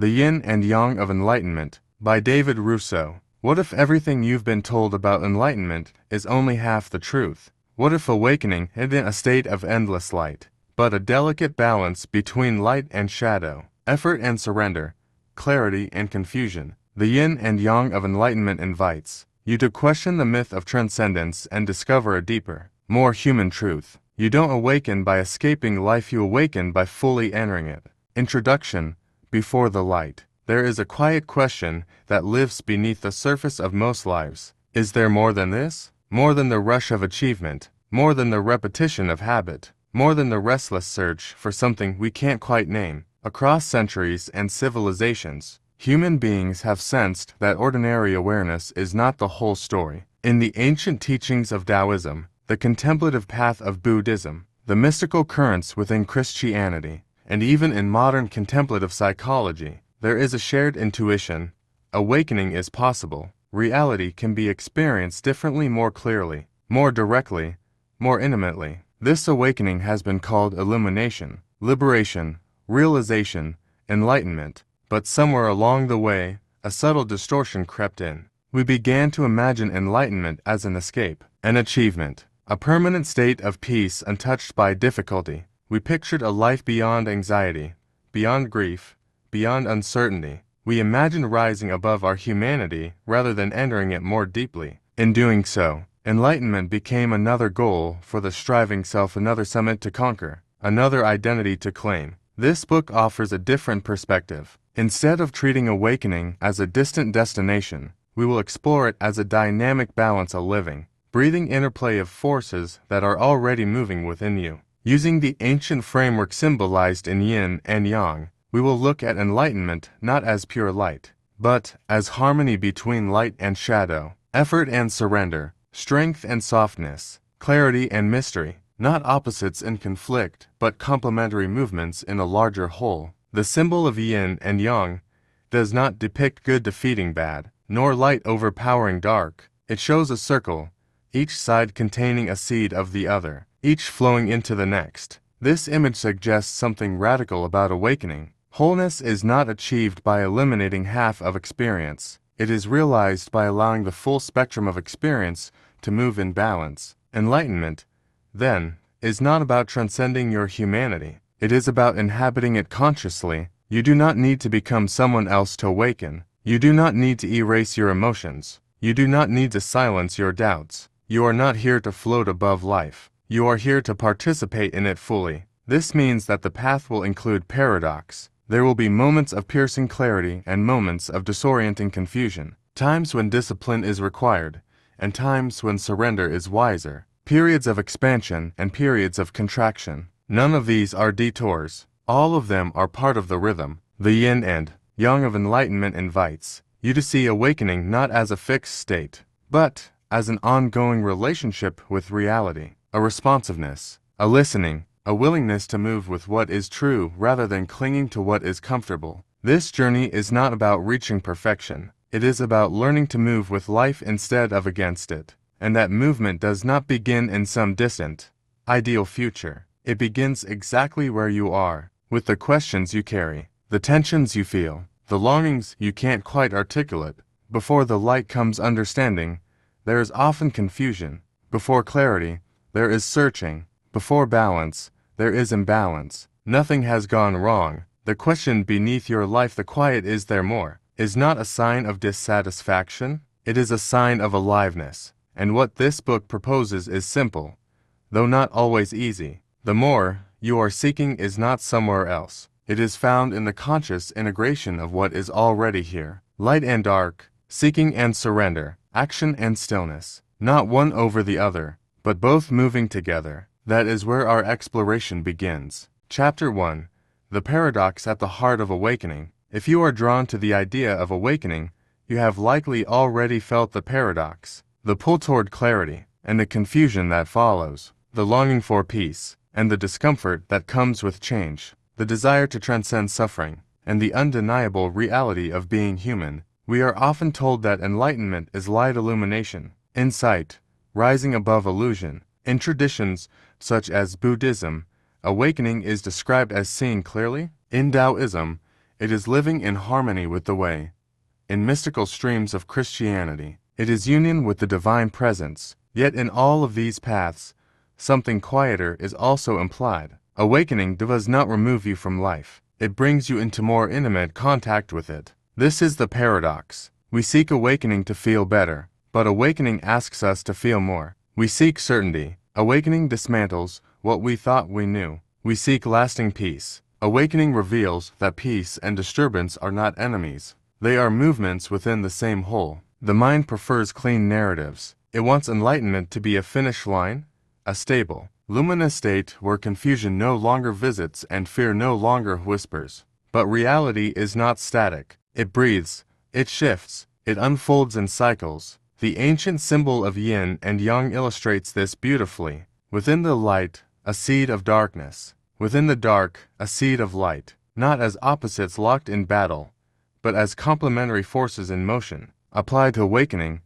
The Yin and Yang of Enlightenment, by David Rousseau. What if everything you've been told about enlightenment is only half the truth? What if awakening isn't a state of endless light, but a delicate balance between light and shadow, effort and surrender, clarity and confusion? The Yin and Yang of Enlightenment invites you to question the myth of transcendence and discover a deeper, more human truth. You don't awaken by escaping life, you awaken by fully entering it. Introduction. Before the light, there is a quiet question that lives beneath the surface of most lives. Is there more than this? More than the rush of achievement, more than the repetition of habit, more than the restless search for something we can't quite name? Across centuries and civilizations, human beings have sensed that ordinary awareness is not the whole story. In the ancient teachings of Taoism, the contemplative path of Buddhism, the mystical currents within Christianity, and even in modern contemplative psychology, there is a shared intuition. Awakening is possible. Reality can be experienced differently, more clearly, more directly, more intimately. This awakening has been called illumination, liberation, realization, enlightenment. But somewhere along the way, a subtle distortion crept in. We began to imagine enlightenment as an escape, an achievement, a permanent state of peace untouched by difficulty. We pictured a life beyond anxiety, beyond grief, beyond uncertainty. We imagined rising above our humanity rather than entering it more deeply. In doing so, enlightenment became another goal for the striving self, another summit to conquer, another identity to claim. This book offers a different perspective. Instead of treating awakening as a distant destination, we will explore it as a dynamic balance of living, breathing interplay of forces that are already moving within you. Using the ancient framework symbolized in Yin and Yang, we will look at enlightenment not as pure light, but as harmony between light and shadow, effort and surrender, strength and softness, clarity and mystery, not opposites in conflict, but complementary movements in a larger whole. The symbol of Yin and Yang does not depict good defeating bad, nor light overpowering dark. It shows a circle, each side containing a seed of the other, each flowing into the next. This image suggests something radical about awakening. Wholeness is not achieved by eliminating half of experience. It is realized by allowing the full spectrum of experience to move in balance. Enlightenment, then, is not about transcending your humanity. It is about inhabiting it consciously. You do not need to become someone else to awaken. You do not need to erase your emotions. You do not need to silence your doubts. You are not here to float above life. You are here to participate in it fully. This means that the path will include paradox. There will be moments of piercing clarity and moments of disorienting confusion, times when discipline is required, and times when surrender is wiser, periods of expansion and periods of contraction. None of these are detours. All of them are part of the rhythm. The Yin and Yang of Enlightenment invites you to see awakening not as a fixed state, but as an ongoing relationship with reality, a responsiveness, a listening, a willingness to move with what is true rather than clinging to what is comfortable. This journey is not about reaching perfection. It is about learning to move with life instead of against it. And that movement does not begin in some distant, ideal future. It begins exactly where you are, with the questions you carry, the tensions you feel, the longings you can't quite articulate. Before the light comes understanding, there is often confusion. Before clarity, there is searching. Before balance, there is imbalance. Nothing has gone wrong. The question beneath your life, the quiet "is there more?" is not a sign of dissatisfaction. It is a sign of aliveness. And what this book proposes is simple, though not always easy. The more you are seeking is not somewhere else. It is found in the conscious integration of what is already here. Light and dark, seeking and surrender, action and stillness. Not one over the other, but both moving together. That is where our exploration begins. Chapter 1. The Paradox at the Heart of Awakening. If you are drawn to the idea of awakening, you have likely already felt the paradox, the pull toward clarity, and the confusion that follows, the longing for peace, and the discomfort that comes with change, the desire to transcend suffering, and the undeniable reality of being human. We are often told that enlightenment is light illumination, insight, rising above illusion. In traditions such as Buddhism, awakening is described as seeing clearly. In Taoism, It is living in harmony with the way. In mystical streams of Christianity, it is union with the divine presence. Yet in all of these paths, something quieter is also implied. Awakening does not remove you from life. It brings you into more intimate contact with it. This is the paradox. We seek awakening to feel better, but awakening asks us to feel more. We seek certainty. Awakening dismantles what we thought we knew. We seek lasting peace. Awakening reveals that peace and disturbance are not enemies. They are movements within the same whole. The mind prefers clean narratives. It wants enlightenment to be a finish line, a stable, luminous state where confusion no longer visits and fear no longer whispers. But reality is not static. It breathes, it shifts, it unfolds in cycles. The ancient symbol of yin and yang illustrates this beautifully. Within the light, a seed of darkness. Within the dark, a seed of light. Not as opposites locked in battle, but as complementary forces in motion. Applied to awakening,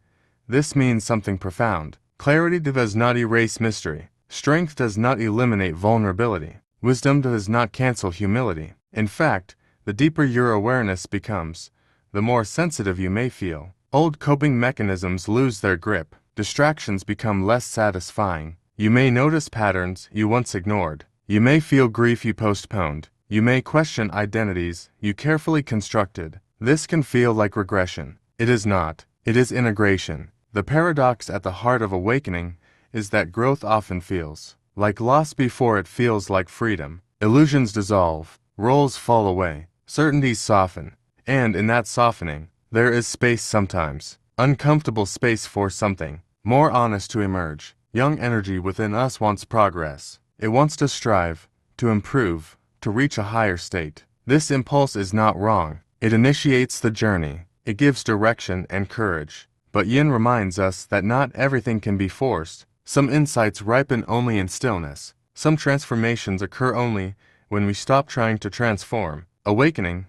this means something profound. Clarity does not erase mystery. Strength does not eliminate vulnerability. Wisdom does not cancel humility. In fact, the deeper your awareness becomes, the more sensitive you may feel. Old coping mechanisms lose their grip. Distractions become less satisfying. You may notice patterns you once ignored. You may feel grief you postponed. You may question identities you carefully constructed. This can feel like regression. It is not. It is integration. The paradox at the heart of awakening is that growth often feels like loss before it feels like freedom. Illusions dissolve, roles fall away, certainties soften, and in that softening, there is space sometimes, uncomfortable space for something more honest to emerge. Young energy within us wants progress. It wants to strive, to improve, to reach a higher state. This impulse is not wrong. It initiates the journey. It gives direction and courage. But yin reminds us that not everything can be forced. Some insights ripen only in stillness. Some transformations occur only when we stop trying to transform. Awakening,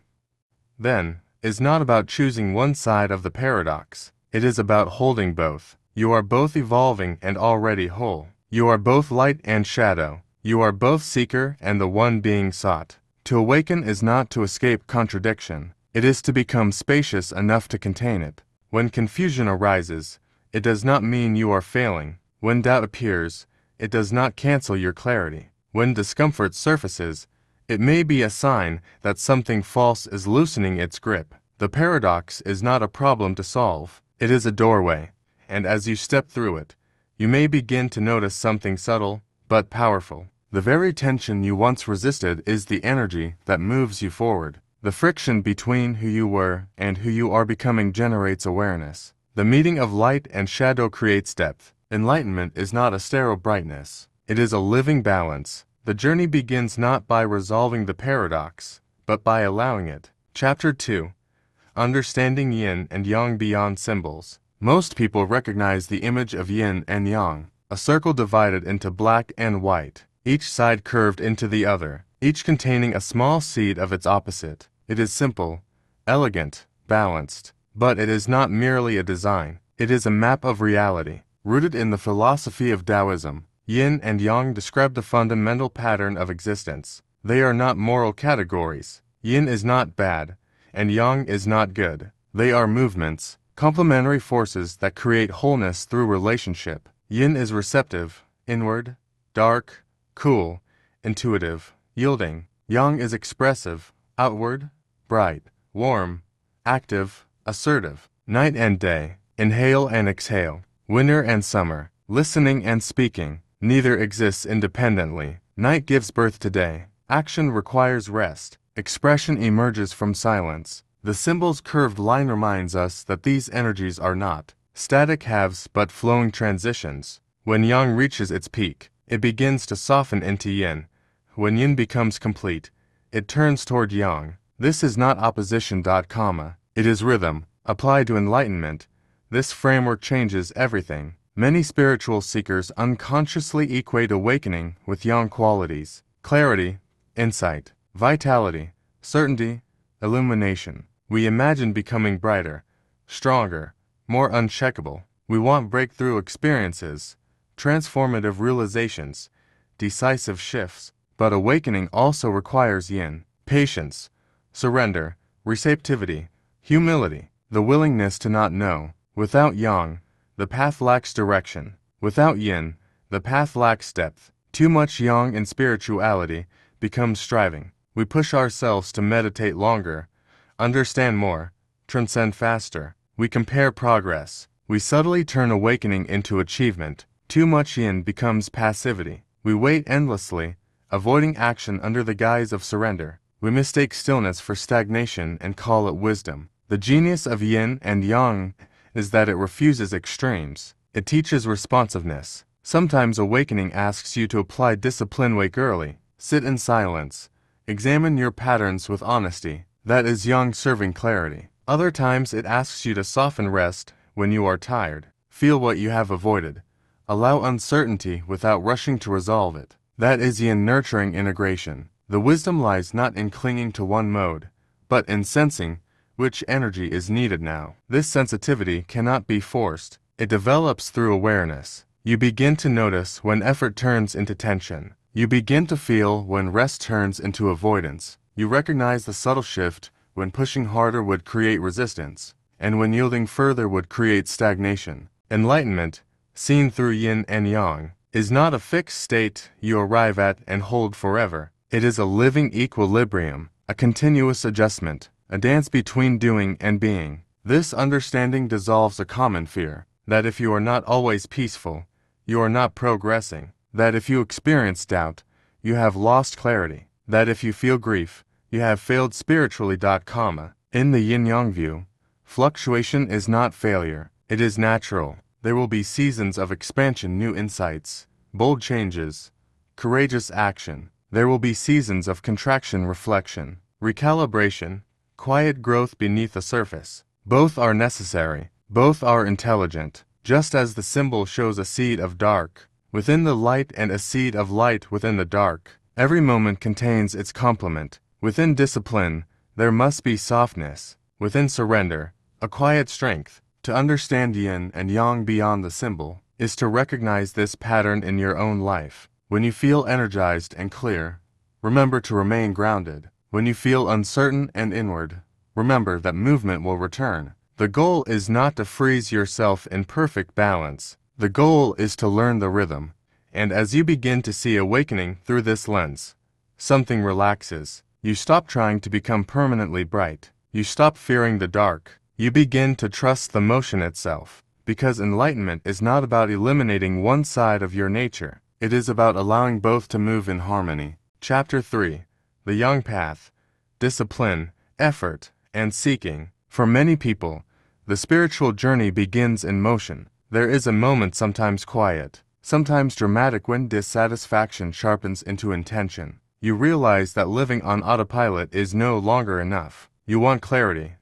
then, is not about choosing one side of the paradox. It is about holding both. You are both evolving and already whole. You are both light and shadow. You are both seeker and the one being sought. To awaken is not to escape contradiction. It is to become spacious enough to contain it. When confusion arises, it does not mean you are failing. When doubt appears, it does not cancel your clarity. When discomfort surfaces, it may be a sign that something false is loosening its grip. The paradox is not a problem to solve. It is a doorway, and as you step through it, you may begin to notice something subtle but powerful. The very tension you once resisted is the energy that moves you forward. The friction between who you were and who you are becoming generates awareness. The meeting of light and shadow creates depth. Enlightenment is not a sterile brightness. It is a living balance. The journey begins not by resolving the paradox, but by allowing it. Chapter 2. Understanding Yin and Yang Beyond Symbols. Most people recognize the image of Yin and Yang, a circle divided into black and white, each side curved into the other, each containing a small seed of its opposite. It is simple, elegant, balanced, but it is not merely a design. It is a map of reality. Rooted in the philosophy of Taoism, Yin and Yang describe the fundamental pattern of existence. They are not moral categories. Yin is not bad, and Yang is not good. They are movements, complementary forces that create wholeness through relationship. Yin is receptive, inward, dark, cool, intuitive, yielding. Yang is expressive, outward, bright, warm, active, assertive. Night and day, inhale and exhale, winter and summer, listening and speaking. Neither exists independently. Night gives birth to day. Action requires rest. Expression emerges from silence. The symbol's curved line reminds us that these energies are not static halves but flowing transitions. When Yang reaches its peak, it begins to soften into Yin. When Yin becomes complete, it turns toward Yang. This is not opposition. It is rhythm. Applied to enlightenment, this framework changes everything. Many spiritual seekers unconsciously equate awakening with Yang qualities: clarity, insight, vitality, certainty, illumination. We imagine becoming brighter, stronger, more uncheckable. We want breakthrough experiences, transformative realizations, decisive shifts. But awakening also requires Yin, patience, surrender, receptivity, humility, the willingness to not know. Without Yang, the path lacks direction. Without Yin, the path lacks depth. Too much Yang in spirituality becomes striving. We push ourselves to meditate longer, understand more, transcend faster. We compare progress. We subtly turn awakening into achievement. Too much Yin becomes passivity. We wait endlessly, avoiding action under the guise of surrender. We mistake stillness for stagnation and call it wisdom. The genius of Yin and Yang is that it refuses extremes. It teaches responsiveness. Sometimes awakening asks you to apply discipline. Wake early. Sit in silence. Examine your patterns with honesty. That is Yang serving clarity. Other times it asks you to soften. Rest when you are tired. Feel what you have avoided. Allow uncertainty without rushing to resolve it. That is Yin nurturing integration. The wisdom lies not in clinging to one mode, but in sensing which energy is needed now. This sensitivity cannot be forced. It develops through awareness. You begin to notice when effort turns into tension. You begin to feel when rest turns into avoidance. You recognize the subtle shift when pushing harder would create resistance, and when yielding further would create stagnation. Enlightenment, seen through Yin and Yang, is not a fixed state you arrive at and hold forever. It is a living equilibrium, a continuous adjustment, a dance between doing and being. This understanding dissolves a common fear, that if you are not always peaceful, you are not progressing, that if you experience doubt, you have lost clarity, that if you feel grief, you have failed spiritually. In the Yin-Yang view, fluctuation is not failure, it is natural. There will be seasons of expansion, new insights, bold changes, courageous action. There will be seasons of contraction, reflection, recalibration, quiet growth beneath the surface. Both are necessary, both are intelligent, just as the symbol shows a seed of dark within the light and a seed of light within the dark. Every moment contains its complement. Within discipline, there must be softness. Within surrender, a quiet strength. To understand Yin and Yang beyond the symbol is to recognize this pattern in your own life. When you feel energized and clear, remember to remain grounded. When you feel uncertain and inward, remember that movement will return. The goal is not to freeze yourself in perfect balance. The goal is to learn the rhythm. And as you begin to see awakening through this lens, something relaxes. You stop trying to become permanently bright. You stop fearing the dark. You begin to trust the motion itself. Because enlightenment is not about eliminating one side of your nature. It is about allowing both to move in harmony. Chapter 3. The Yang Path. Discipline, effort, and seeking. For many people, the spiritual journey begins in motion. There is a moment, sometimes quiet, sometimes dramatic, when dissatisfaction sharpens into intention. You realize that living on autopilot is no longer enough. You want clarity,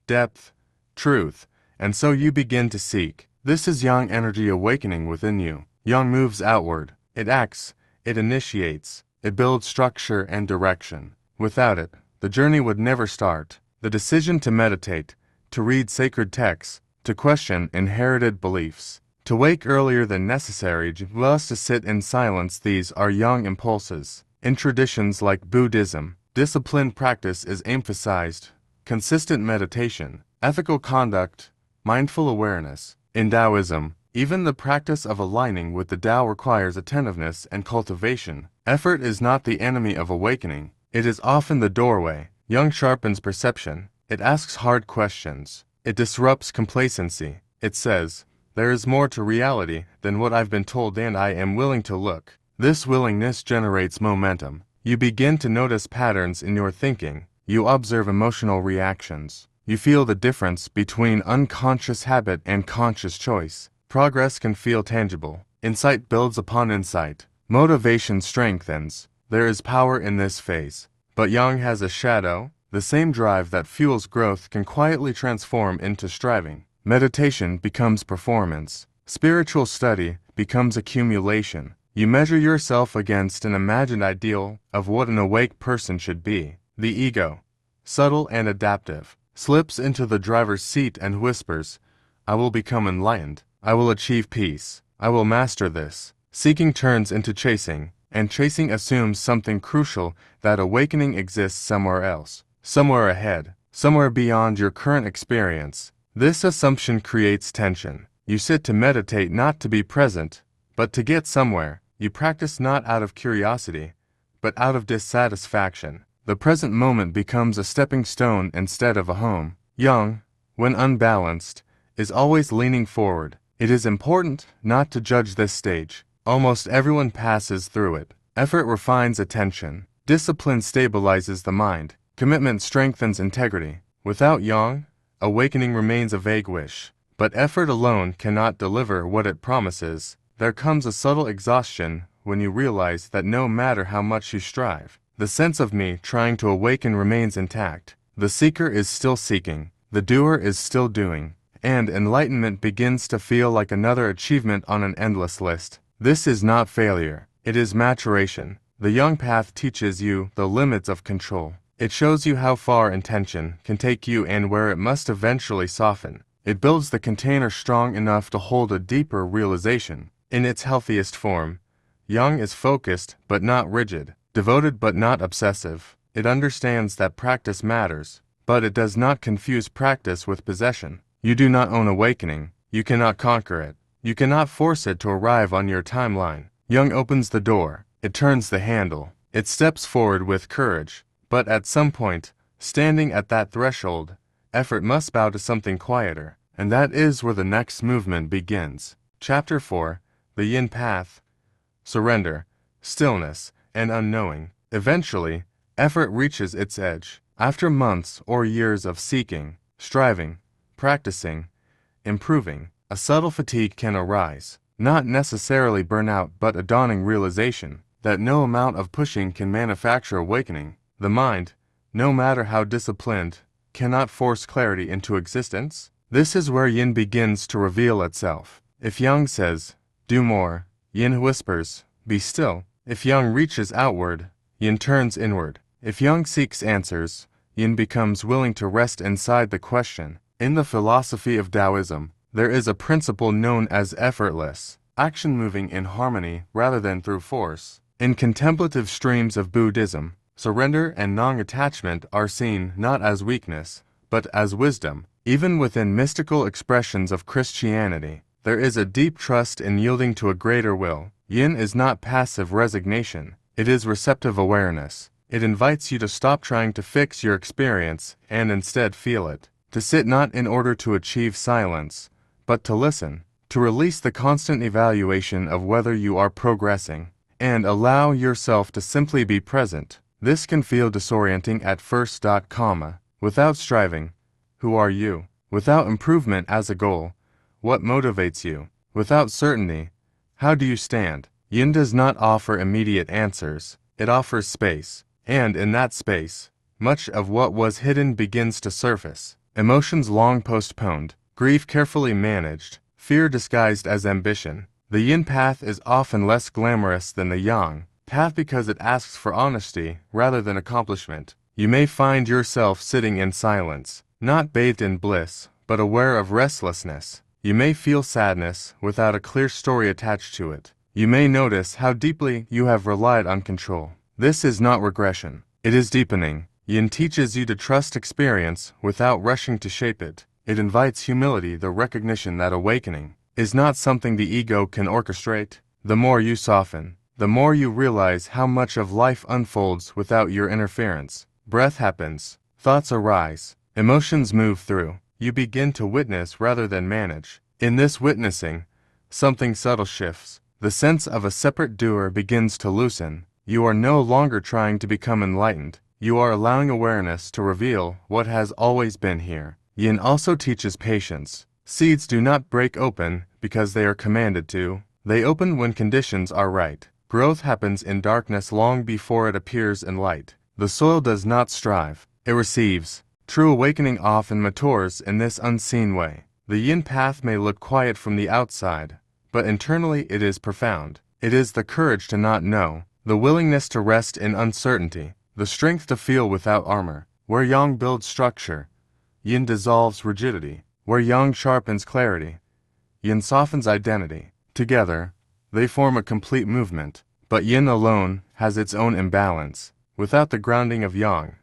depth, truth, and so you begin to seek. This is Yang energy awakening within you. Yang moves outward. It acts, it initiates, it builds structure and direction. Without it, the journey would never start. The decision to meditate, to read sacred texts, to question inherited beliefs, to wake earlier than necessary, just to sit in silence, these are Yang impulses. In traditions like Buddhism, disciplined practice is emphasized. Consistent meditation, ethical conduct, mindful awareness. In Taoism, even the practice of aligning with the Tao requires attentiveness and cultivation. Effort is not the enemy of awakening. It is often the doorway. Yang sharpens perception. It asks hard questions. It disrupts complacency. It says, there is more to reality than what I've been told, and I am willing to look. This willingness generates momentum. You begin to notice patterns in your thinking. You observe emotional reactions. You feel the difference between unconscious habit and conscious choice. Progress can feel tangible. Insight builds upon insight. Motivation strengthens. There is power in this phase. But Yang has a shadow. The same drive that fuels growth can quietly transform into striving. Meditation becomes performance. Spiritual study becomes accumulation. You measure yourself against an imagined ideal of what an awake person should be. The ego, subtle and adaptive, slips into the driver's seat and whispers, I will become enlightened. I will achieve peace. I will master this. Seeking turns into chasing, and chasing assumes something crucial, that awakening exists somewhere else. somewhere ahead, somewhere beyond your current experience. This assumption creates tension. You sit to meditate not to be present, but to get somewhere. You practice not out of curiosity, but out of dissatisfaction. The present moment becomes a stepping stone instead of a home. Yang, when unbalanced, is always leaning forward. It is important not to judge this stage. Almost everyone passes through it. Effort refines attention. Discipline stabilizes the mind. Commitment strengthens integrity. Without Yang, awakening remains a vague wish. But effort alone cannot deliver what it promises. There comes a subtle exhaustion when you realize that no matter how much you strive, the sense of me trying to awaken remains intact. The seeker is still seeking. The doer is still doing. And enlightenment begins to feel like another achievement on an endless list. This is not failure. It is maturation. The Yang path teaches you the limits of control. It shows you how far intention can take you and where it must eventually soften. It builds the container strong enough to hold a deeper realization. In its healthiest form, Yang is focused but not rigid, devoted but not obsessive. It understands that practice matters, but it does not confuse practice with possession. You do not own awakening. You cannot conquer it. You cannot force it to arrive on your timeline. Yang opens the door. It turns the handle. It steps forward with courage. But at some point, standing at that threshold, effort must bow to something quieter. And that is where the next movement begins. Chapter 4. The Yin Path. Surrender, stillness, and unknowing. Eventually, effort reaches its edge. After months or years of seeking, striving, practicing, improving, a subtle fatigue can arise. Not necessarily burnout, but a dawning realization that no amount of pushing can manufacture awakening. The mind, no matter how disciplined, cannot force clarity into existence. This is where Yin begins to reveal itself. If Yang says, do more, Yin whispers, be still. If Yang reaches outward, Yin turns inward. If Yang seeks answers, Yin becomes willing to rest inside the question. In the philosophy of Taoism, there is a principle known as effortless action, moving in harmony rather than through force. In contemplative streams of Buddhism, surrender and non-attachment are seen not as weakness, but as wisdom. Even within mystical expressions of Christianity, there is a deep trust in yielding to a greater will. Yin is not passive resignation. It is receptive awareness. It invites you to stop trying to fix your experience and instead feel it. To sit not in order to achieve silence, but to listen. To release the constant evaluation of whether you are progressing, and allow yourself to simply be present. This can feel disorienting at first. Without striving, who are you? Without improvement as a goal, what motivates you? Without certainty, how do you stand? Yin does not offer immediate answers. It offers space. And in that space, much of what was hidden begins to surface. Emotions long postponed, grief carefully managed, fear disguised as ambition. The Yin path is often less glamorous than the Yang path because it asks for honesty rather than accomplishment. You may find yourself sitting in silence, not bathed in bliss, but aware of restlessness. You may feel sadness without a clear story attached to it. You may notice how deeply you have relied on control. This is not regression. It is deepening. Yin teaches you to trust experience without rushing to shape it. It invites humility, the recognition that awakening is not something the ego can orchestrate. The more you soften, the more you realize how much of life unfolds without your interference. Breath happens. Thoughts arise. Emotions move through. You begin to witness rather than manage. In this witnessing, something subtle shifts. The sense of a separate doer begins to loosen. You are no longer trying to become enlightened. You are allowing awareness to reveal what has always been here. Yin also teaches patience. Seeds do not break open because they are commanded to. They open when conditions are right. Growth happens in darkness long before it appears in light. The soil does not strive. It receives. True awakening often matures in this unseen way. The Yin path may look quiet from the outside, but internally it is profound. It is the courage to not know, the willingness to rest in uncertainty, the strength to feel without armor. Where Yang builds structure, Yin dissolves rigidity. Where Yang sharpens clarity, Yin softens identity. Together, they form a complete movement. But Yin alone has its own imbalance. Without the grounding of Yang,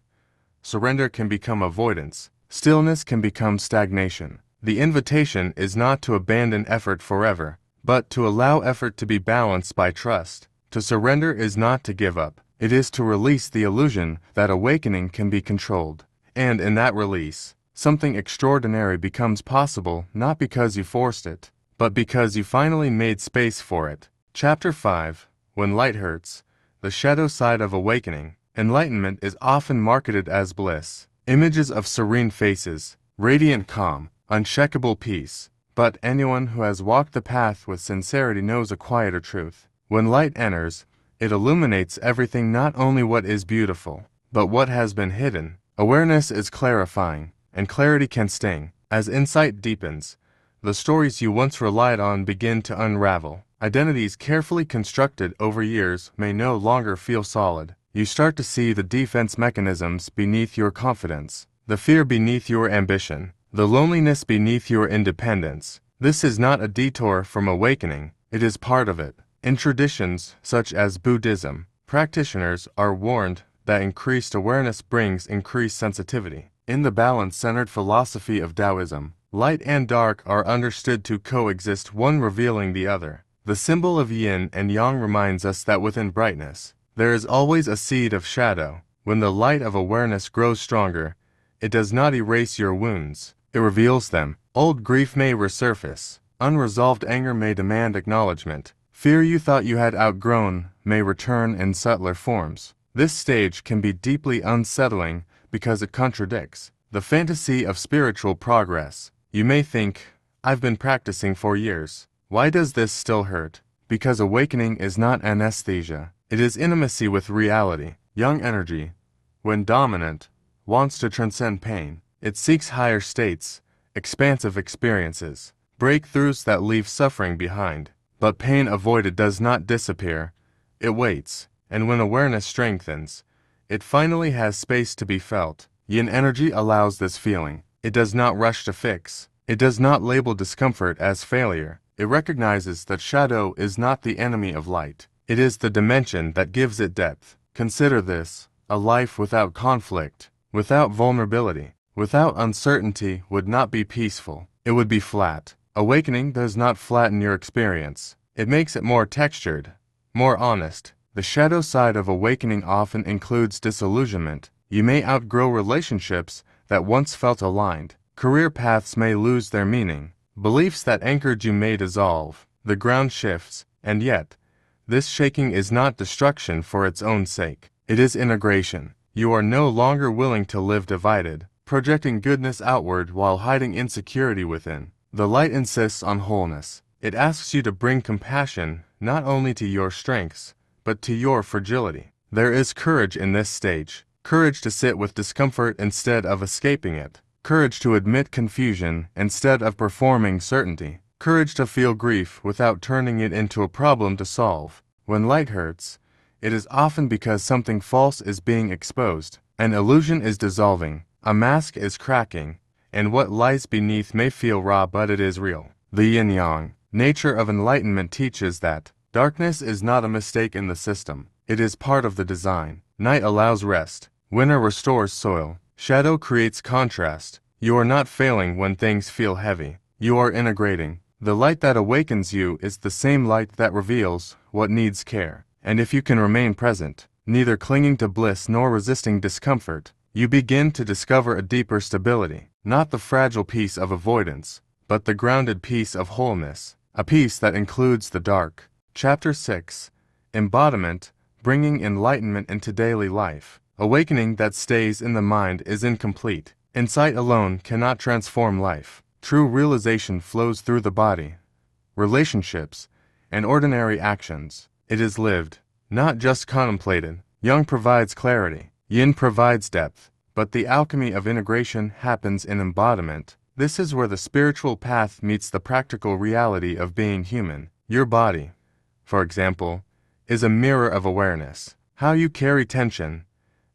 surrender can become avoidance, stillness can become stagnation. The invitation is not to abandon effort forever, but to allow effort to be balanced by trust. To surrender is not to give up. It is to release the illusion that awakening can be controlled. And in that release, something extraordinary becomes possible not because you forced it, but because you finally made space for it. Chapter 5. When Light Hurts. The Shadow Side of Awakening. Enlightenment is often marketed as bliss. Images of serene faces, radiant calm, unshakable peace. But anyone who has walked the path with sincerity knows a quieter truth. When light enters, it illuminates everything, not only what is beautiful, but what has been hidden. Awareness is clarifying, and clarity can sting. As insight deepens, the stories you once relied on begin to unravel. Identities carefully constructed over years may no longer feel solid. You start to see the defense mechanisms beneath your confidence, the fear beneath your ambition, the loneliness beneath your independence. This is not a detour from awakening, it is part of it. In traditions such as Buddhism, practitioners are warned that increased awareness brings increased sensitivity. In the balance-centered philosophy of Taoism, light and dark are understood to coexist, one revealing the other. The symbol of Yin and Yang reminds us that within brightness, there is always a seed of shadow. When the light of awareness grows stronger, it does not erase your wounds, it reveals them. Old grief may resurface, unresolved anger may demand acknowledgement, fear you thought you had outgrown may return in subtler forms. This stage can be deeply unsettling because it contradicts the fantasy of spiritual progress. You may think, I've been practicing for years. Why does this still hurt? Because awakening is not anesthesia. It is intimacy with reality. Young energy, when dominant, wants to transcend pain. It seeks higher states, expansive experiences, breakthroughs that leave suffering behind. But pain avoided does not disappear. It waits, and when awareness strengthens, it finally has space to be felt. Yin energy allows this feeling. It does not rush to fix. It does not label discomfort as failure. It recognizes that shadow is not the enemy of light. It is the dimension that gives it depth. Consider this: a life without conflict, without vulnerability, without uncertainty would not be peaceful. It would be flat. Awakening does not flatten your experience. It makes it more textured, more honest. The shadow side of awakening often includes disillusionment. You may outgrow relationships that once felt aligned. Career paths may lose their meaning. Beliefs that anchored you may dissolve. The ground shifts, and yet, this shaking is not destruction for its own sake. It is integration. You are no longer willing to live divided, projecting goodness outward while hiding insecurity within. The light insists on wholeness. It asks you to bring compassion not only to your strengths, but to your fragility. There is courage in this stage. Courage to sit with discomfort instead of escaping it. Courage to admit confusion instead of performing certainty. Courage to feel grief without turning it into a problem to solve. When light hurts, it is often because something false is being exposed. An illusion is dissolving, a mask is cracking, and what lies beneath may feel raw, but it is real. The yin-yang nature of enlightenment teaches that darkness is not a mistake in the system. It is part of the design. Night allows rest. Winter restores soil. Shadow creates contrast. You are not failing when things feel heavy. You are integrating. The light that awakens you is the same light that reveals what needs care. And if you can remain present, neither clinging to bliss nor resisting discomfort, you begin to discover a deeper stability. Not the fragile peace of avoidance, but the grounded peace of wholeness. A peace that includes the dark. Chapter 6. Embodiment, bringing enlightenment into daily life. Awakening that stays in the mind is incomplete. Insight alone cannot transform life. True realization flows through the body, relationships, and ordinary actions. It is lived, not just contemplated. Yang provides clarity. Yin provides depth. But the alchemy of integration happens in embodiment. This is where the spiritual path meets the practical reality of being human. Your body, for example, is a mirror of awareness. How you carry tension,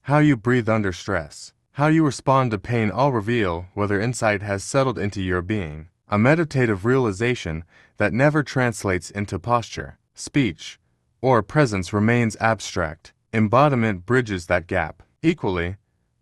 how you breathe under stress, how you respond to pain all reveal whether insight has settled into your being. A meditative realization that never translates into posture, speech, or presence remains abstract. Embodiment bridges that gap. Equally,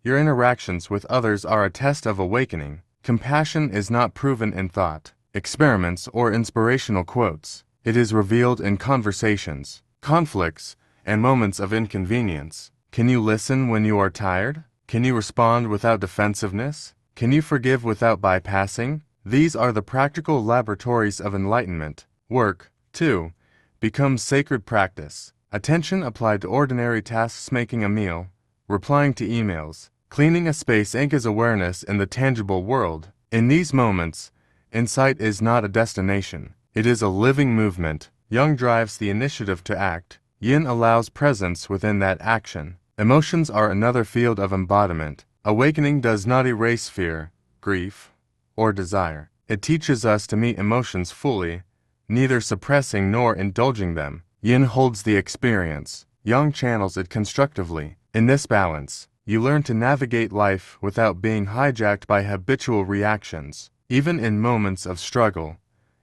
Your interactions with others are a test of awakening. Compassion is not proven in thought, experiments, or inspirational quotes. It is revealed in conversations, conflicts, and moments of inconvenience. Can you listen when you are tired? Can you respond without defensiveness? Can you forgive without bypassing? These are the practical laboratories of enlightenment. Work, too, becomes sacred practice. Attention applied to ordinary tasks, making a meal, replying to emails, cleaning a space, anchors awareness in the tangible world. In these moments, insight is not a destination. It is a living movement. Yang drives the initiative to act. Yin allows presence within that action. Emotions are another field of embodiment. Awakening does not erase fear, grief, or desire. It teaches us to meet emotions fully, neither suppressing nor indulging them. Yin holds the experience. Yang channels it constructively. In this balance, you learn to navigate life without being hijacked by habitual reactions. Even in moments of struggle,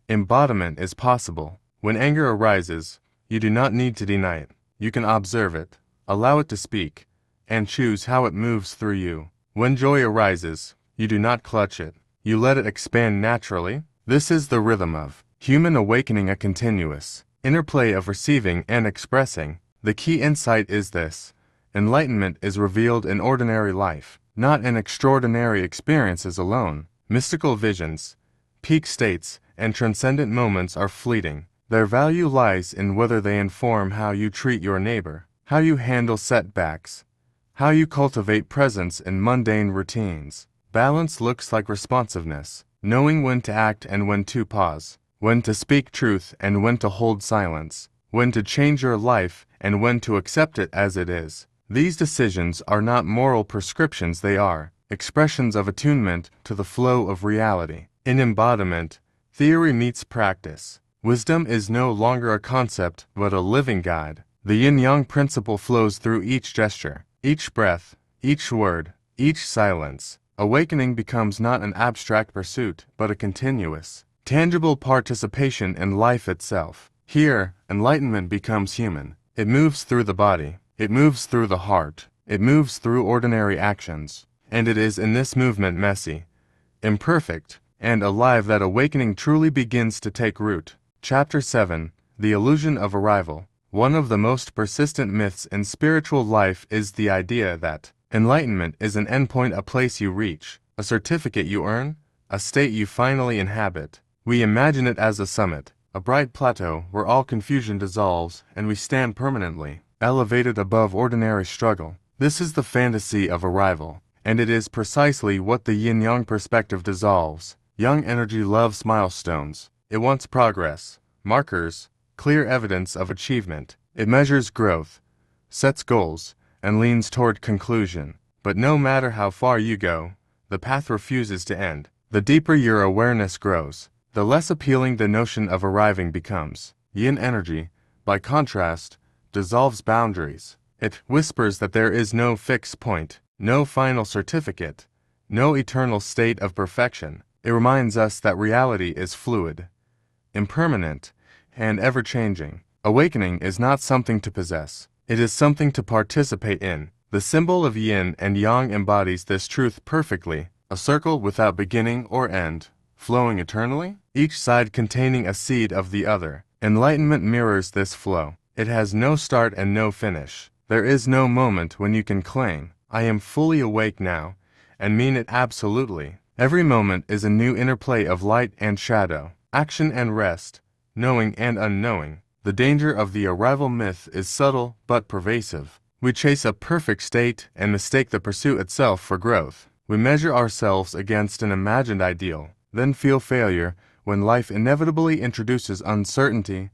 embodiment is possible. When anger arises, you do not need to deny it. You can observe it, allow it to speak, and choose how it moves through you. When joy arises, you do not clutch it. You let it expand naturally. This is the rhythm of human awakening, a continuous interplay of receiving and expressing. The key insight is this: enlightenment is revealed in ordinary life, not in extraordinary experiences alone. Mystical visions, peak states, and transcendent moments are fleeting. Their value lies in whether they inform how you treat your neighbor, how you handle setbacks, how you cultivate presence in mundane routines. Balance looks like responsiveness, knowing when to act and when to pause, when to speak truth and when to hold silence, when to change your life and when to accept it as it is. These decisions are not moral prescriptions, they are expressions of attunement to the flow of reality. In embodiment, theory meets practice. Wisdom is no longer a concept, but a living guide. The yin-yang principle flows through each gesture, each breath, each word, each silence. Awakening becomes not an abstract pursuit, but a continuous, tangible participation in life itself. Here, enlightenment becomes human. It moves through the body. It moves through the heart. It moves through ordinary actions. And it is in this movement, messy, imperfect, and alive, that awakening truly begins to take root. Chapter 7. The Illusion of Arrival. One of the most persistent myths in spiritual life is the idea that enlightenment is an endpoint, a place you reach, a certificate you earn, a state you finally inhabit. We imagine it as a summit, a bright plateau where all confusion dissolves and we stand permanently elevated above ordinary struggle. This is the fantasy of arrival, and it is precisely what the yin-yang perspective dissolves. Young energy loves milestones. It wants progress, markers, clear evidence of achievement. It measures growth, sets goals, and leans toward conclusion. But no matter how far you go, the path refuses to end. The deeper your awareness grows, the less appealing the notion of arriving becomes. Yin energy, by contrast, dissolves boundaries. It whispers that there is no fixed point, no final certificate, no eternal state of perfection. It reminds us that reality is fluid, impermanent, and ever-changing. Awakening is not something to possess. It is something to participate in. The symbol of yin and yang embodies this truth perfectly, a circle without beginning or end, flowing eternally, each side containing a seed of the other. Enlightenment mirrors this flow. It has no start and no finish. There is no moment when you can claim, "I am fully awake now," and mean it absolutely. Every moment is a new interplay of light and shadow, action and rest, knowing and unknowing. The danger of the arrival myth is subtle but pervasive. We chase a perfect state and mistake the pursuit itself for growth. We measure ourselves against an imagined ideal, then feel failure when life inevitably introduces uncertainty,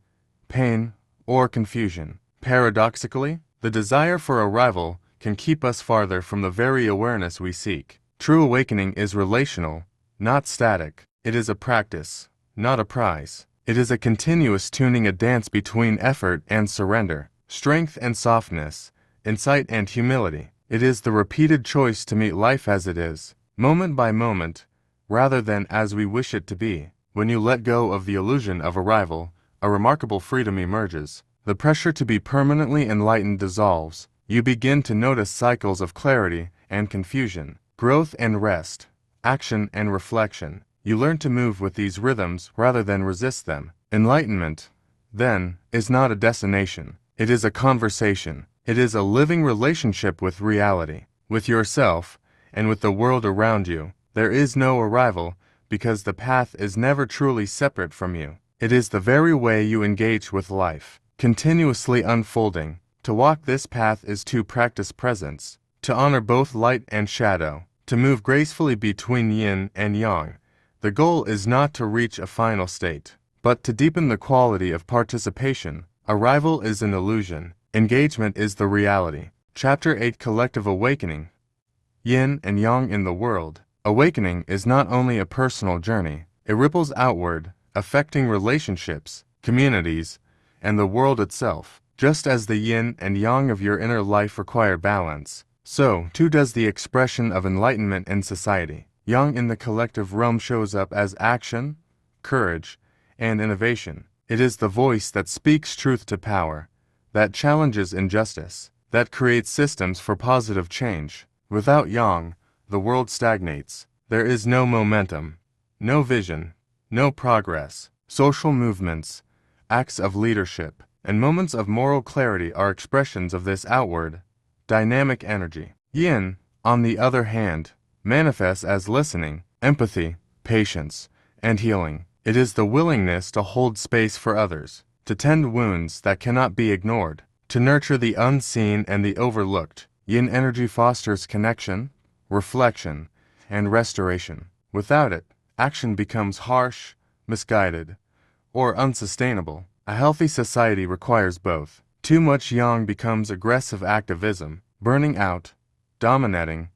pain, or confusion. Paradoxically, the desire for arrival can keep us farther from the very awareness we seek. True awakening is relational, not static. It is a practice, not a prize. It is a continuous tuning, a dance between effort and surrender, strength and softness, insight and humility. It is the repeated choice to meet life as it is, moment by moment, rather than as we wish it to be. When you let go of the illusion of arrival, a remarkable freedom emerges. The pressure to be permanently enlightened dissolves. You begin to notice cycles of clarity and confusion, growth and rest, action and reflection. You learn to move with these rhythms rather than resist them. Enlightenment, then, is not a destination. It is a conversation. It is a living relationship with reality, with yourself, and with the world around you. There is no arrival, because the path is never truly separate from you. It is the very way you engage with life, continuously unfolding. To walk this path is to practice presence, to honor both light and shadow, to move gracefully between yin and yang. The goal is not to reach a final state, but to deepen the quality of participation. Arrival is an illusion. Engagement is the reality. Chapter 8: Collective Awakening. Yin and Yang in the world. Awakening is not only a personal journey. It ripples outward, affecting relationships, communities, and the world itself. Just as the yin and yang of your inner life require balance, so too does the expression of enlightenment in society. Yang in the collective realm shows up as action, courage, and innovation. It is the voice that speaks truth to power, that challenges injustice, that creates systems for positive change. Without yang, the world stagnates. There is no momentum, no vision, no progress. Social movements, acts of leadership, and moments of moral clarity are expressions of this outward, dynamic energy. Yin, on the other hand, manifests as listening, empathy, patience, and healing. It is the willingness to hold space for others, to tend wounds that cannot be ignored, to nurture the unseen and the overlooked. Yin energy fosters connection, reflection, and restoration. Without it, action becomes harsh, misguided, or unsustainable. A healthy society requires both. Too much yang becomes aggressive activism, burning out, dominating,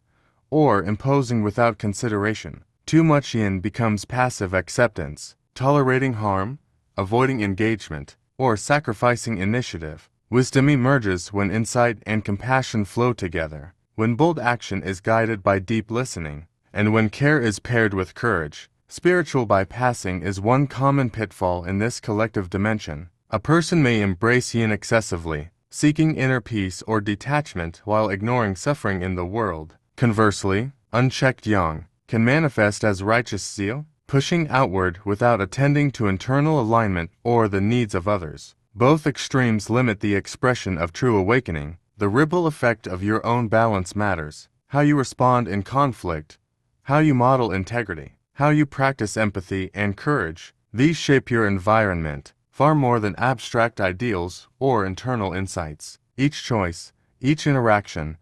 or imposing without consideration. Too much yin becomes passive acceptance, tolerating harm, avoiding engagement, or sacrificing initiative. Wisdom emerges when insight and compassion flow together, when bold action is guided by deep listening, and when care is paired with courage. Spiritual bypassing is one common pitfall in this collective dimension. A person may embrace yin excessively, seeking inner peace or detachment while ignoring suffering in the world. Conversely, unchecked yang can manifest as righteous zeal, pushing outward without attending to internal alignment or the needs of others. Both extremes limit the expression of true awakening. The ripple effect of your own balance matters. How you respond in conflict, how you model integrity, how you practice empathy and courage. These shape your environment far more than abstract ideals or internal insights. Each choice, each interaction,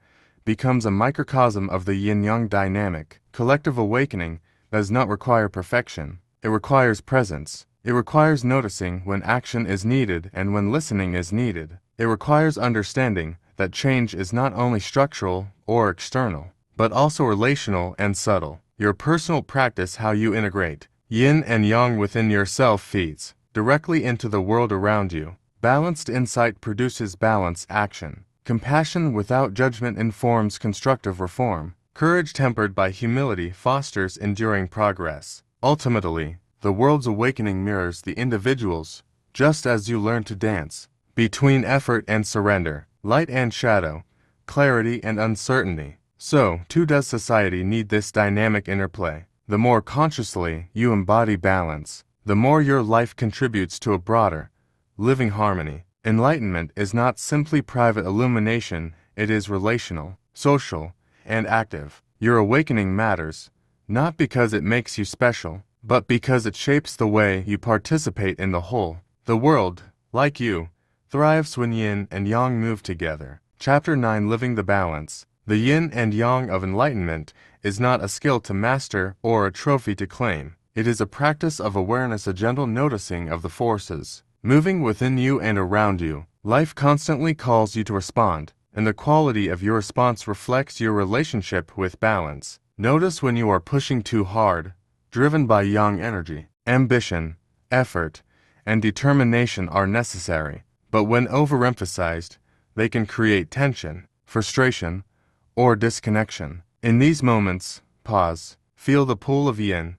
becomes a microcosm of the yin-yang dynamic. Collective awakening does not require perfection. It requires presence. It requires noticing when action is needed and when listening is needed. It requires understanding that change is not only structural or external, but also relational and subtle. Your personal practice, how you integrate yin and yang within yourself, feeds directly into the world around you. Balanced insight produces balanced action. Compassion without judgment informs constructive reform. Courage tempered by humility fosters enduring progress. Ultimately, the world's awakening mirrors the individual's, just as you learn to dance between effort and surrender, light and shadow, clarity and uncertainty. So, too does society need this dynamic interplay. The more consciously you embody balance, the more your life contributes to a broader, living harmony. Enlightenment is not simply private illumination, it is relational, social, and active. Your awakening matters, not because it makes you special, but because it shapes the way you participate in the whole. The world, like you, thrives when yin and yang move together. Chapter 9: Living the Balance. The yin and yang of enlightenment is not a skill to master or a trophy to claim. It is a practice of awareness, a gentle noticing of the forces moving within you and around you. Life constantly calls you to respond, and the quality of your response reflects your relationship with balance. Notice when you are pushing too hard, driven by yang energy. Ambition, effort, and determination are necessary, but when overemphasized, they can create tension, frustration, or disconnection. In these moments, pause, feel the pull of yin,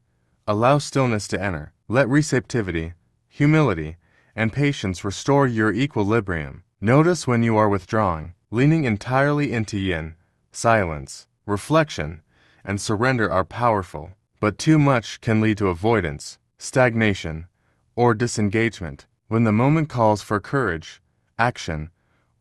allow stillness to enter, let receptivity, humility, and patience restore your equilibrium. Notice when you are withdrawing, leaning entirely into yin, silence, reflection, and surrender are powerful, but too much can lead to avoidance, stagnation, or disengagement. When the moment calls for courage, action,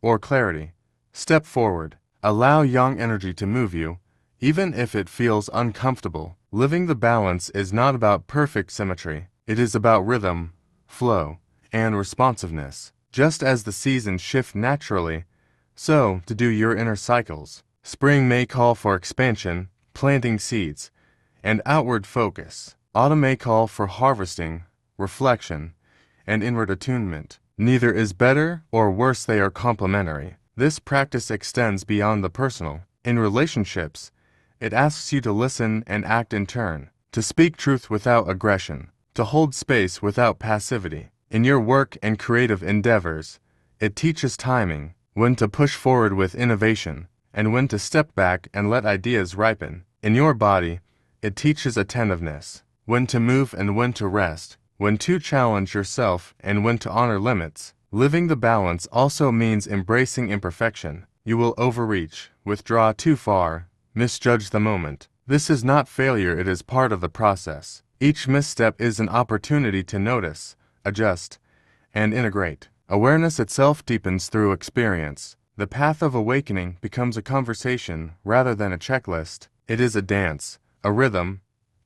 or clarity, step forward. Allow yang energy to move you, even if it feels uncomfortable. Living the balance is not about perfect symmetry. It is about rhythm, flow, and responsiveness. Just as the seasons shift naturally, so to do your inner cycles. Spring may call for expansion, planting seeds, and outward focus. Autumn may call for harvesting, reflection, and inward attunement. Neither is better or worse, they are complementary. This practice extends beyond the personal. In relationships, it asks you to listen and act in turn, to speak truth without aggression, to hold space without passivity. In your work and creative endeavors, it teaches timing, when to push forward with innovation, and when to step back and let ideas ripen. In your body, it teaches attentiveness, when to move and when to rest, when to challenge yourself and when to honor limits. Living the balance also means embracing imperfection. You will overreach, withdraw too far, misjudge the moment. This is not failure, it is part of the process. Each misstep is an opportunity to notice, adjust, and integrate. Awareness itself deepens through experience. The path of awakening becomes a conversation rather than a checklist. It is a dance, a rhythm,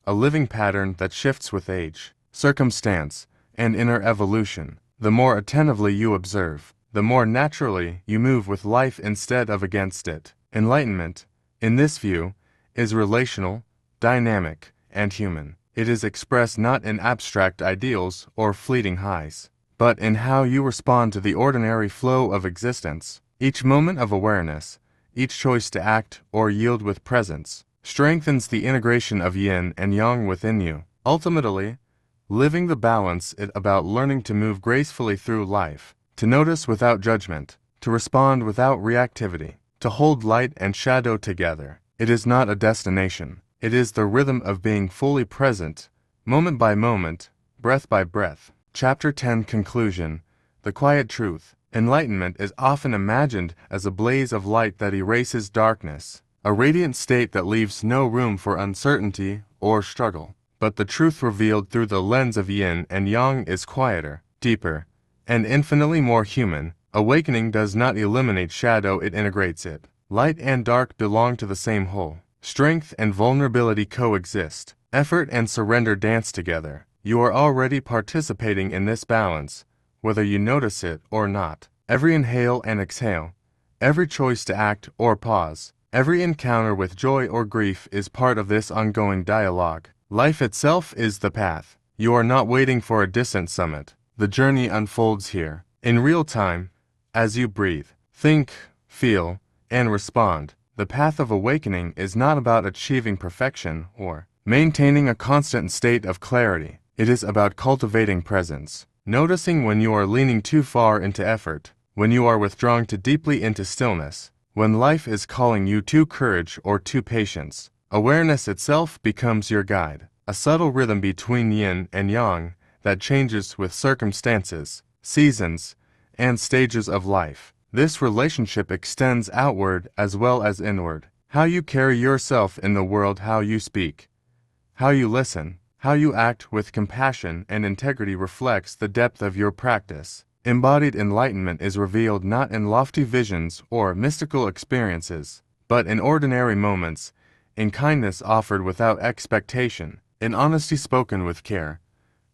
a living pattern that shifts with age, circumstance, and inner evolution. The more attentively you observe, the more naturally you move with life instead of against it. Enlightenment, in this view, is relational, dynamic, and human. It is expressed not in abstract ideals or fleeting highs, but in how you respond to the ordinary flow of existence. Each moment of awareness, each choice to act or yield with presence, strengthens the integration of yin and yang within you. Ultimately, living the balance is about learning to move gracefully through life, to notice without judgment, to respond without reactivity, to hold light and shadow together. It is not a destination. It is the rhythm of being fully present, moment by moment, breath by breath. Chapter 10 Conclusion. The Quiet Truth. Enlightenment is often imagined as a blaze of light that erases darkness, a radiant state that leaves no room for uncertainty or struggle. But the truth revealed through the lens of yin and yang is quieter, deeper, and infinitely more human. Awakening does not eliminate shadow, it integrates it. Light and dark belong to the same whole. Strength and vulnerability coexist. Effort and surrender dance together. You are already participating in this balance, whether you notice it or not. Every inhale and exhale, every choice to act or pause, every encounter with joy or grief is part of this ongoing dialogue. Life itself is the path. You are not waiting for a distant summit. The journey unfolds here, in real time, as you breathe, think, feel, and respond. The path of awakening is not about achieving perfection or maintaining a constant state of clarity. It is about cultivating presence, noticing when you are leaning too far into effort, when you are withdrawing too deeply into stillness, when life is calling you to courage or to patience. Awareness itself becomes your guide, a subtle rhythm between yin and yang that changes with circumstances, seasons, and stages of life. This relationship extends outward as well as inward. How you carry yourself in the world, how you speak, how you listen, how you act with compassion and integrity reflects the depth of your practice. Embodied enlightenment is revealed not in lofty visions or mystical experiences, but in ordinary moments, in kindness offered without expectation, in honesty spoken with care,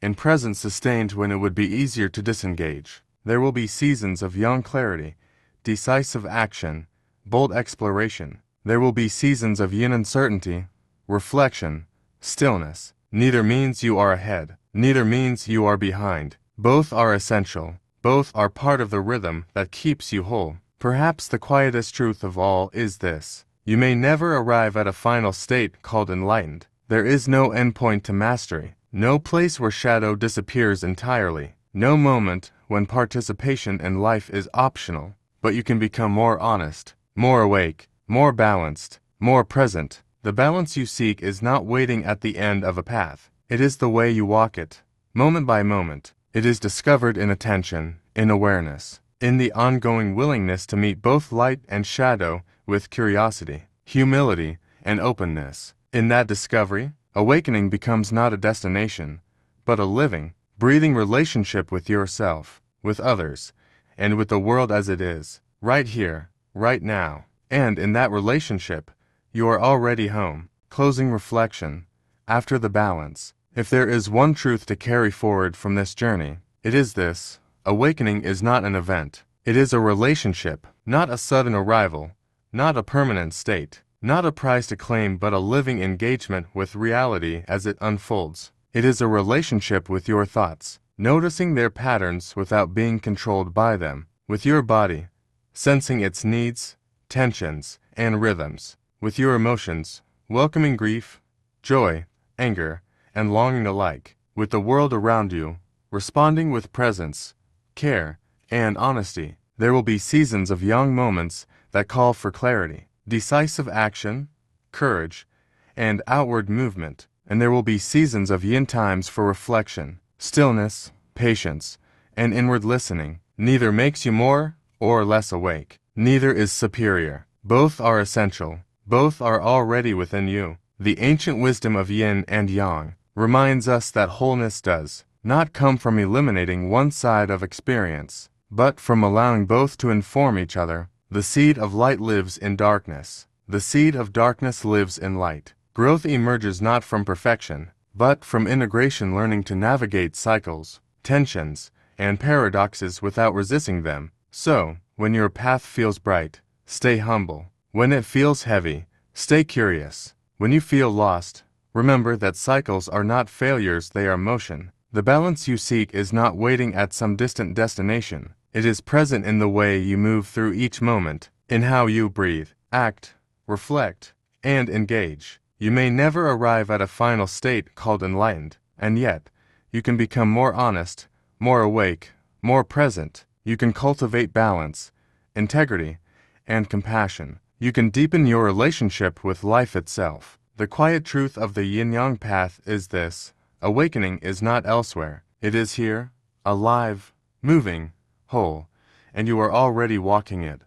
in presence sustained when it would be easier to disengage. There will be seasons of young clarity, decisive action, bold exploration. There will be seasons of yin uncertainty, reflection, stillness. Neither means you are ahead, neither means you are behind. Both are essential. Both are part of the rhythm that keeps you whole. Perhaps the quietest truth of all is this: you may never arrive at a final state called enlightened. There is no endpoint to mastery, no place where shadow disappears entirely, no moment when participation in life is optional. But you can become more honest, more awake, more balanced, more present. The balance you seek is not waiting at the end of a path. It is the way you walk it, moment by moment. It is discovered in attention, in awareness, in the ongoing willingness to meet both light and shadow with curiosity, humility, and openness. In that discovery, awakening becomes not a destination, but a living, breathing relationship with yourself, with others, and with the world as it is, right here, right now. And in that relationship, you are already home. Closing reflection. After the balance, if there is one truth to carry forward from this journey, it is this: awakening is not an event. It is a relationship, not a sudden arrival, not a permanent state, not a prize to claim, but a living engagement with reality as it unfolds. It is a relationship with your thoughts, noticing their patterns without being controlled by them, with your body, sensing its needs, tensions, and rhythms, with your emotions, welcoming grief, joy, anger, and longing alike, with the world around you, responding with presence, care, and honesty. There will be seasons of young moments that call for clarity, decisive action, courage, and outward movement, and there will be seasons of yin times for reflection, stillness, patience, and inward listening. Neither makes you more or less awake. Neither is superior. Both are essential. Both are already within you. The ancient wisdom of yin and yang reminds us that wholeness does not come from eliminating one side of experience, but from allowing both to inform each other. The seed of light lives in darkness. The seed of darkness lives in light. Growth emerges not from perfection, but from integration, learning to navigate cycles, tensions, and paradoxes without resisting them. So, when your path feels bright, stay humble. When it feels heavy, stay curious. When you feel lost, remember that cycles are not failures, they are motion. The balance you seek is not waiting at some distant destination. It is present in the way you move through each moment, in how you breathe, act, reflect, and engage. You may never arrive at a final state called enlightened, and yet, you can become more honest, more awake, more present. You can cultivate balance, integrity, and compassion. You can deepen your relationship with life itself. The quiet truth of the yin-yang path is this: awakening is not elsewhere. It is here, alive, moving, whole, and you are already walking it.